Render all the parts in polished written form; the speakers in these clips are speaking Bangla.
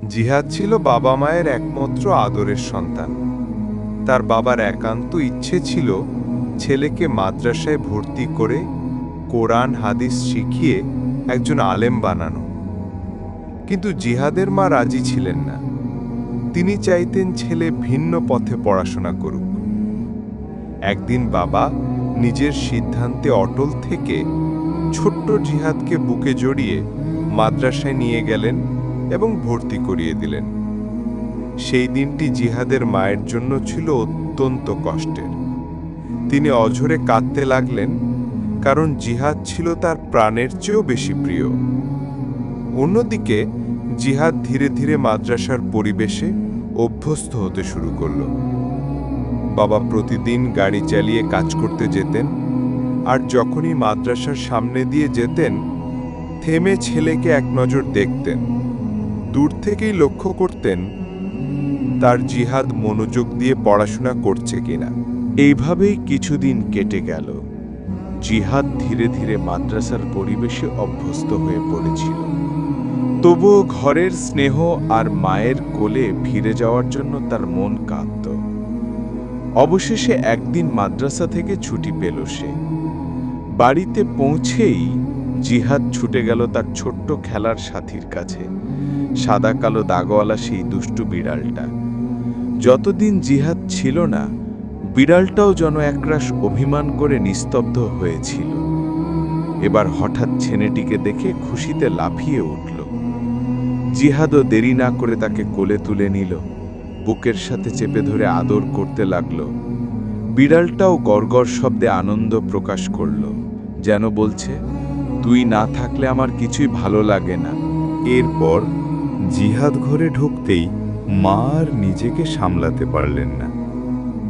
জিহাদ ছিল বাবা মায়ের একমাত্র আদরের সন্তান। তার বাবার একান্ত ইচ্ছে ছিল ছেলেকে মাদ্রাসায় ভর্তি করে কোরআন হাদিস শিখিয়ে একজন আলেম বানানো। কিন্তু জিহাদের মা রাজি ছিলেন না। তিনি চাইতেন ছেলে ভিন্ন পথে পড়াশোনা করুক। একদিন বাবা নিজের সিদ্ধান্তে অটল থেকে ছোট্ট জিহাদকে বুকে জড়িয়ে মাদ্রাসায় নিয়ে গেলেন এবং ভর্তি করিয়ে দিলেন। সেই দিনটি জিহাদের মায়ের জন্য ছিল অত্যন্ত কষ্টের। তিনি অঝরে কাঁদতে লাগলেন, কারণ জিহাদ ছিল তার প্রাণের চেয়েও বেশি প্রিয়। অন্যদিকে জিহাদ ধীরে ধীরে মাদ্রাসার পরিবেশে অভ্যস্ত হতে শুরু করল। বাবা প্রতিদিন গাড়ি চালিয়ে কাজ করতে যেতেন, আর যখনই মাদ্রাসার সামনে দিয়ে যেতেন থেমে ছেলেকে এক নজর দেখতেন। দূর থেকেই লক্ষ্য করতেন তার জিহাদ মনোযোগ দিয়ে পড়াশোনা করছে কিনা। এইভাবেই কিছুদিন কেটে গেল। জিহাদ ধীরে ধীরে মাদ্রাসার পরিবেশে অভ্যস্ত হয়ে পড়েছিল। তবুও ঘরের স্নেহ আর মায়ের কোলে ফিরে যাওয়ার জন্য তার মন কাঁদত। অবশেষে একদিন মাদ্রাসা থেকে ছুটি পেল সে। বাড়িতে পৌঁছেই জিহাদ ছুটে গেল তার ছোট্ট খেলার সাথীর কাছে, সাদা কালো দাগওয়ালা সেই দুষ্টু বিড়ালটা। যতদিন জিহাদ ছিল না, বিড়ালটাও যেন একরাশ অভিমান করে নিস্তব্ধ হয়েছিল। এবার হঠাৎ ছেলেটিকে দেখে খুশিতে লাফিয়ে উঠল। জিহাদও দেরি না করে তাকে কোলে তুলে নিল, বুকের সাথে চেপে ধরে আদর করতে লাগলো। বিড়ালটাও গড়গড় শব্দে আনন্দ প্রকাশ করল, যেন বলছে, তুই না থাকলে আমার কিছুই ভালো লাগে না। এরপর জিহাদ ঘরে ঢুকতেই মা আর নিজেকে সামলাতে পারলেন না।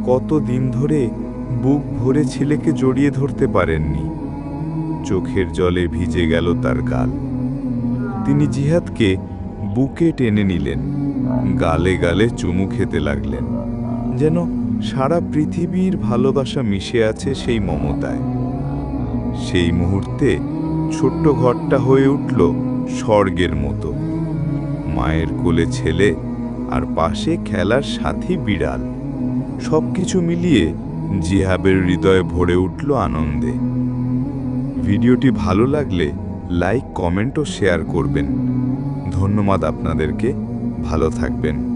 কতদিন ধরে বুক ভরে ছেলেকে জড়িয়ে ধরতে পারেননি। চোখের জলে ভিজে গেল তার গাল। তিনি জিহাদকে বুকে টেনে নিলেন, গালে গালে চুমু খেতে লাগলেন, যেন সারা পৃথিবীর ভালোবাসা মিশে আছে সেই মমতায়। সেই মুহূর্তে ছোট্ট ঘরটা হয়ে উঠল স্বর্গের মতো। মায়ের কোলে ছেলে আর পাশে খেলার সাথী বিড়াল, সবকিছু মিলিয়ে জিহাদের হৃদয়ে ভরে উঠল আনন্দে। ভিডিওটি ভালো লাগলে লাইক, কমেন্ট ও শেয়ার করবেন। ধন্যবাদ আপনাদেরকে। ভালো থাকবেন।